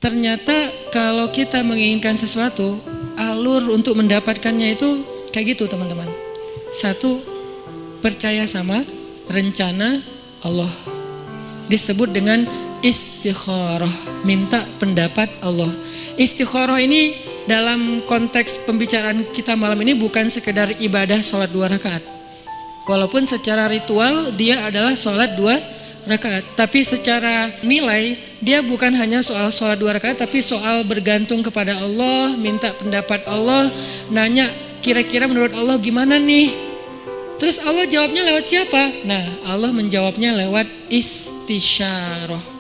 ternyata kalau kita menginginkan sesuatu, alur untuk mendapatkannya itu kayak gitu teman-teman. Satu, percaya sama rencana Allah. Disebut dengan istikharah, minta pendapat Allah. Istikharah ini dalam konteks pembicaraan kita malam ini bukan sekedar ibadah sholat 2 rakaat. Walaupun secara ritual dia adalah sholat 2 rakaat, tapi secara nilai dia bukan hanya soal sholat 2 rakaat, tapi soal bergantung kepada Allah, minta pendapat Allah, nanya kira-kira menurut Allah gimana nih. Terus Allah jawabnya lewat siapa? Nah, Allah menjawabnya lewat istisyarah.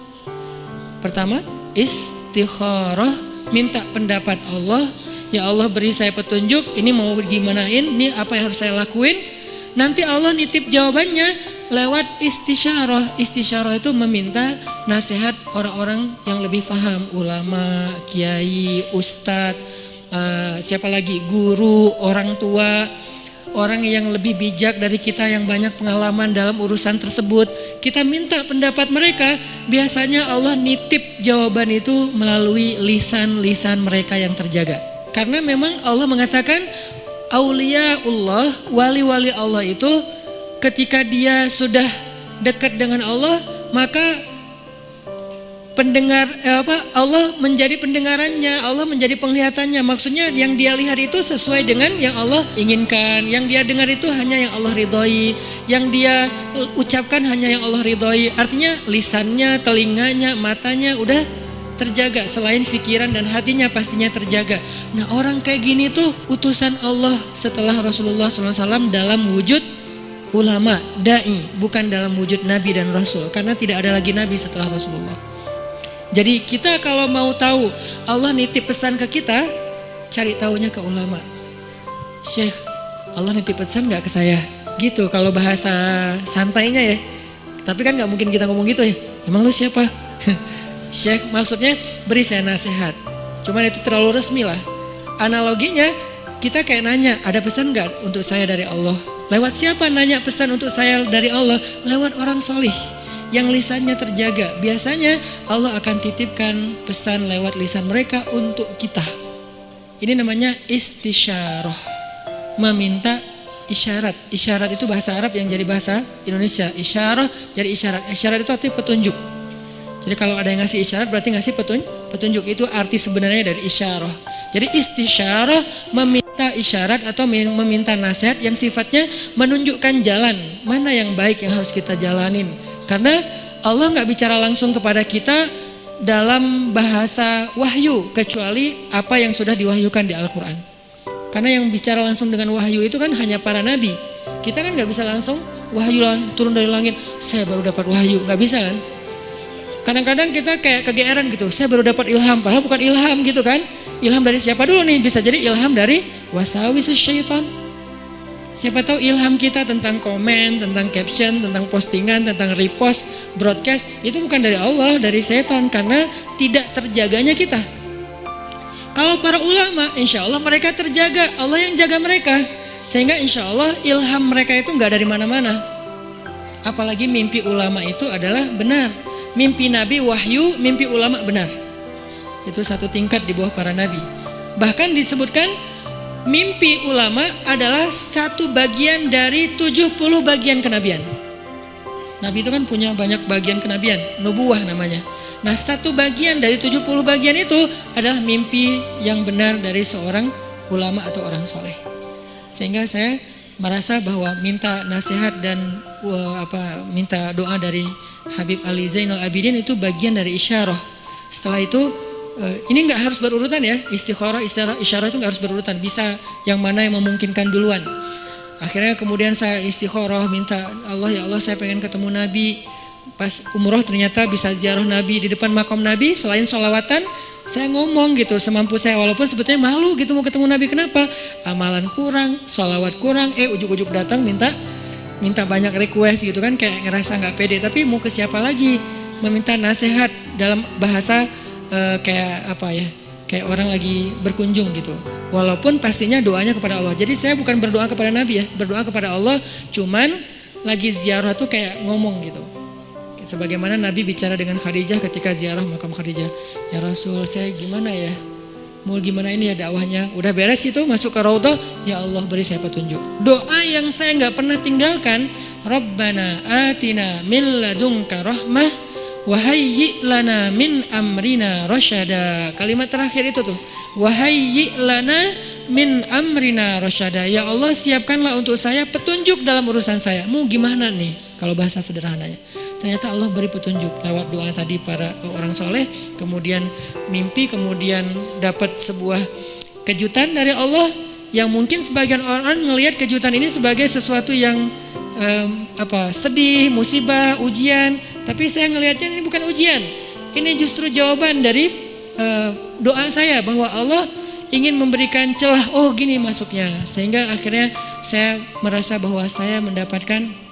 Pertama, istikharah, minta pendapat Allah. Ya Allah, beri saya petunjuk, ini mau gimanain, ini apa yang harus saya lakuin. Nanti Allah nitip jawabannya lewat istisyarah. Istisyarah itu meminta nasihat orang-orang yang lebih paham, ulama, kiai, ustadz, siapa lagi, guru, orang tua, orang yang lebih bijak dari kita yang banyak pengalaman dalam urusan tersebut. Kita minta pendapat mereka. Biasanya Allah nitip jawaban itu melalui lisan-lisan mereka yang terjaga. Karena memang Allah mengatakan auliyaullah, wali-wali Allah itu ketika dia sudah dekat dengan Allah, maka Allah menjadi pendengarannya, Allah menjadi penglihatannya. Maksudnya yang dia lihat itu sesuai dengan yang Allah inginkan, yang dia dengar itu hanya yang Allah ridhoi, yang dia ucapkan hanya yang Allah ridhoi. Artinya lisannya, telinganya, matanya udah terjaga, selain pikiran dan hatinya pastinya terjaga. Nah, orang kayak gini tuh utusan Allah setelah Rasulullah SAW dalam wujud ulama, dai, bukan dalam wujud nabi dan rasul, karena tidak ada lagi nabi setelah Rasulullah. Jadi kita kalau mau tahu Allah nitip pesan ke kita, cari tahunya ke ulama. Syekh, Allah nitip pesan gak ke saya? Gitu kalau bahasa santainya ya. Tapi kan gak mungkin kita ngomong gitu ya. Emang lu siapa? Syekh maksudnya beri saya nasihat. Cuman itu terlalu resmi lah. Analoginya kita kayak nanya, ada pesan gak untuk saya dari Allah? Lewat siapa nanya pesan untuk saya dari Allah? Lewat orang solih yang lisannya terjaga. Biasanya Allah akan titipkan pesan lewat lisan mereka untuk kita. Ini namanya istisyarah, meminta isyarat. Isyarat itu bahasa Arab yang jadi bahasa Indonesia. Isyarah jadi isyarat. Isyarat itu artinya petunjuk. Jadi kalau ada yang ngasih isyarat berarti ngasih petunjuk. Itu arti sebenarnya dari isyarah. Jadi istisyarah meminta isyarat atau meminta nasihat yang sifatnya menunjukkan jalan mana yang baik yang harus kita jalanin. Karena Allah gak bicara langsung kepada kita dalam bahasa wahyu, kecuali apa yang sudah diwahyukan di Al-Quran. Karena yang bicara langsung dengan wahyu itu kan hanya para nabi. Kita kan gak bisa langsung wahyu turun dari langit, saya baru dapat wahyu, gak bisa kan. Kadang-kadang kita kayak kegeeran gitu, saya baru dapat ilham, padahal bukan ilham gitu kan. Ilham dari siapa dulu nih? Bisa jadi ilham dari wasawisus syaitan. Siapa tahu ilham kita tentang komen, tentang caption, tentang postingan, tentang repost, broadcast, itu bukan dari Allah, dari setan, karena tidak terjaganya kita. Kalau para ulama, insya Allah mereka terjaga, Allah yang jaga mereka. Sehingga insya Allah ilham mereka itu gak dari mana-mana. Apalagi mimpi ulama itu adalah benar. Mimpi Nabi wahyu, mimpi ulama benar. Itu satu tingkat di bawah para Nabi. Bahkan disebutkan mimpi ulama adalah satu bagian dari 70 bagian kenabian. Nabi itu kan punya banyak bagian kenabian, nubuwah namanya. Nah, satu bagian dari 70 bagian itu adalah mimpi yang benar dari seorang ulama atau orang soleh. Sehingga saya merasa bahwa minta nasihat dan minta doa dari Habib Ali Zainal Abidin itu bagian dari isyarah. Setelah itu ini nggak harus berurutan ya, istikharah, isyarah itu nggak harus berurutan, bisa yang mana yang memungkinkan duluan. Akhirnya kemudian saya istikharah, minta Allah, ya Allah saya pengen ketemu Nabi. Pas umroh ternyata bisa ziarah Nabi di depan makam Nabi. Selain sholawatan, saya ngomong gitu semampu saya, walaupun sebetulnya malu gitu mau ketemu Nabi. Kenapa? Amalan kurang, sholawat kurang, ujuk-ujuk datang minta banyak request gitu kan, kayak ngerasa nggak pede. Tapi mau ke siapa lagi? Meminta nasihat dalam bahasa kayak orang lagi berkunjung gitu. Walaupun pastinya doanya kepada Allah. Jadi saya bukan berdoa kepada Nabi ya, berdoa kepada Allah, cuman lagi ziarah tuh kayak ngomong gitu. Sebagaimana Nabi bicara dengan Khadijah ketika ziarah makam Khadijah. Ya Rasul, saya gimana ya? Mau gimana ini ya dakwahnya? Udah beres itu masuk ke Raudhah, ya Allah beri saya petunjuk. Doa yang saya nggak pernah tinggalkan, Rabbana atina min ladunka rahmah wa hayyi' lana min amrina rasyada. Kalimat terakhir itu tuh, wa hayyi' lana min amrina rasyada. Ya Allah, siapkanlah untuk saya petunjuk dalam urusan saya. Mau gimana nih? Kalau bahasa sederhananya. Ternyata Allah beri petunjuk lewat doa tadi para orang soleh, kemudian mimpi, kemudian dapat sebuah kejutan dari Allah yang mungkin sebagian orang melihat kejutan ini sebagai sesuatu yang sedih, musibah, ujian. Tapi saya ngelihatnya ini bukan ujian, ini justru jawaban dari doa saya bahwa Allah ingin memberikan celah. Oh gini masuknya, sehingga akhirnya saya merasa bahwa saya mendapatkan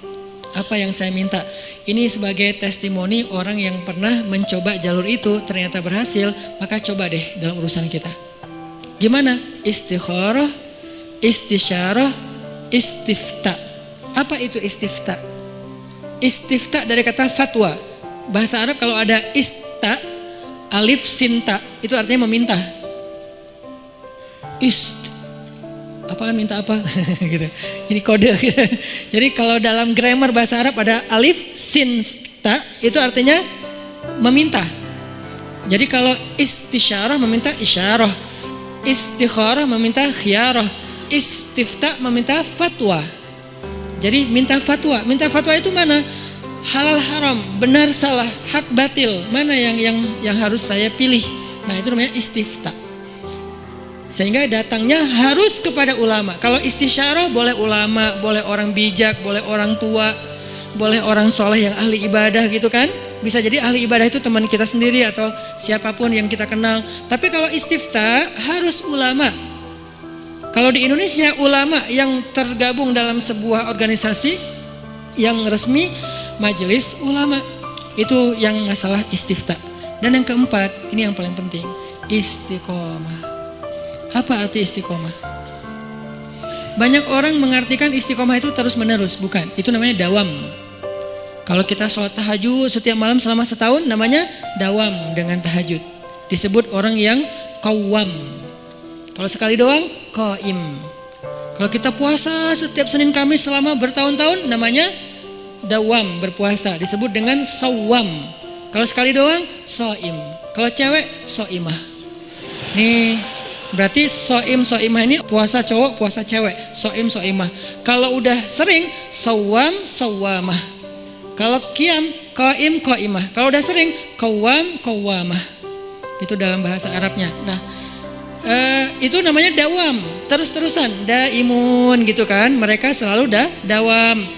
apa yang saya minta. Ini sebagai testimoni orang yang pernah mencoba jalur itu ternyata berhasil. Maka coba deh dalam urusan kita. Gimana? Istikharah, istisyarah, istifta. Apa itu istifta? Istifta dari kata fatwa. Bahasa Arab kalau ada ista, alif sinta, itu artinya meminta. Apaan minta apa gitu. Ini kode gitu. Jadi kalau dalam grammar bahasa Arab ada alif sin ta, itu artinya meminta. Jadi kalau istisyarah meminta isyarah, istikharah meminta khiyarah, istifta meminta fatwa. Jadi minta fatwa. Minta fatwa itu mana? Halal haram, benar salah, hak batil, mana yang harus saya pilih. Nah, itu namanya istifta. Sehingga datangnya harus kepada ulama. Kalau istisyarah boleh ulama, boleh orang bijak, boleh orang tua, boleh orang soleh yang ahli ibadah gitu kan. Bisa jadi ahli ibadah itu teman kita sendiri atau siapapun yang kita kenal. Tapi kalau istifta harus ulama. Kalau di Indonesia ulama yang tergabung dalam sebuah organisasi yang resmi, majelis ulama. Itu yang masalah istifta. Dan yang keempat, ini yang paling penting, istiqomah. Apa arti istiqomah? Banyak orang mengartikan istiqomah itu terus menerus, bukan. Itu namanya dawam. Kalau kita sholat tahajud setiap malam selama setahun, namanya dawam dengan tahajud. Disebut orang yang qawwam. Kalau sekali doang, qaim. Kalau kita puasa setiap Senin Kamis selama bertahun-tahun, namanya dawam, berpuasa. Disebut dengan sawam. Kalau sekali doang, soim. Kalau cewek, soimah. Nih, berarti soimah ini puasa cowok, puasa cewek, soimah. Kalau udah sering, sawamah. Kalau qiyam, qaimah. Kalau udah sering, qawwamah. Itu dalam bahasa Arabnya. Nah, itu namanya dawam, terus-terusan, daimun gitu kan. Mereka selalu dawam.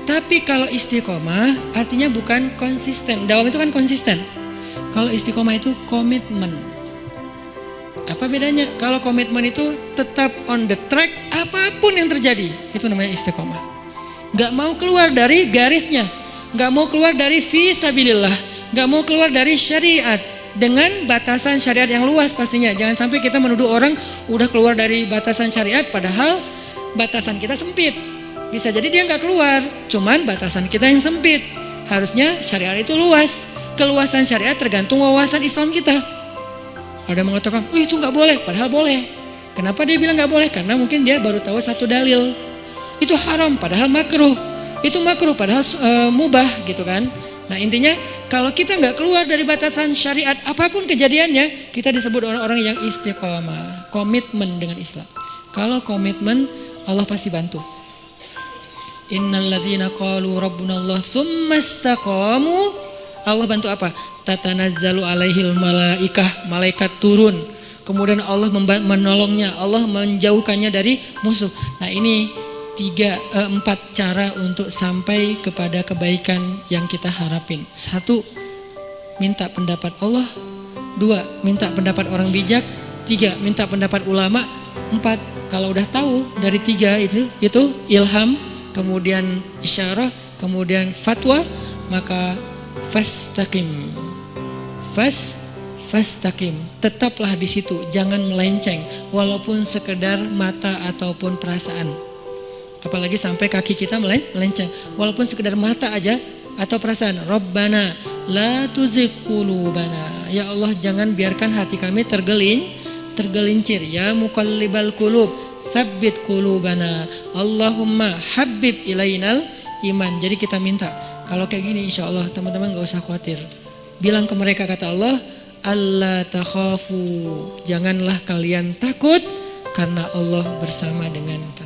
Tapi kalau istiqomah artinya bukan konsisten. Dawam itu kan konsisten. Kalau istiqomah itu komitmen. Apa bedanya? Kalau komitmen itu tetap on the track apapun yang terjadi, itu namanya istiqomah. Gak mau keluar dari garisnya, gak mau keluar dari fisabilillah, gak mau keluar dari syariat dengan batasan syariat yang luas pastinya. Jangan sampai kita menuduh orang udah keluar dari batasan syariat padahal batasan kita sempit. Bisa jadi dia gak keluar, cuman batasan kita yang sempit. Harusnya syariat itu luas. Keluasan syariat tergantung wawasan Islam kita. Ada yang mengatakan, itu gak boleh, padahal boleh. Kenapa dia bilang gak boleh? Karena mungkin dia baru tahu satu dalil. Itu haram, padahal makruh. Itu makruh, padahal mubah gitu kan. Nah intinya, kalau kita gak keluar dari batasan syariat, apapun kejadiannya, kita disebut orang-orang yang istiqomah. Komitmen dengan Islam. Kalau komitmen, Allah pasti bantu. Innalladzina qalu rabbunallah tsumma istaqamu, Allah bantu apa? Tatanazzalu alaihil malaikah, malaikat turun. Kemudian Allah menolongnya, Allah menjauhkannya dari musuh. Nah ini 4 cara untuk sampai kepada kebaikan yang kita harapin. 1, minta pendapat Allah. 2, minta pendapat orang bijak. 3, minta pendapat ulama. 4, kalau udah tahu dari 3 itu ilham, kemudian isyarah, kemudian fatwa, maka fastaqim. Fastaqim, tetaplah di situ, jangan melenceng walaupun sekedar mata ataupun perasaan. Apalagi sampai kaki kita melenceng, walaupun sekedar mata aja atau perasaan Rabbana la tuzigh qulubana. Ya Allah, jangan biarkan hati kami tergelincir. Ya muqallibal qulub tsabbit qulubana. Allahumma habbib ilainal iman. Jadi kita minta kalau kayak gini, insya Allah teman-teman gak usah khawatir. Bilang ke mereka, kata Allah, Allah takhafu, janganlah kalian takut karena Allah bersama dengan kalian.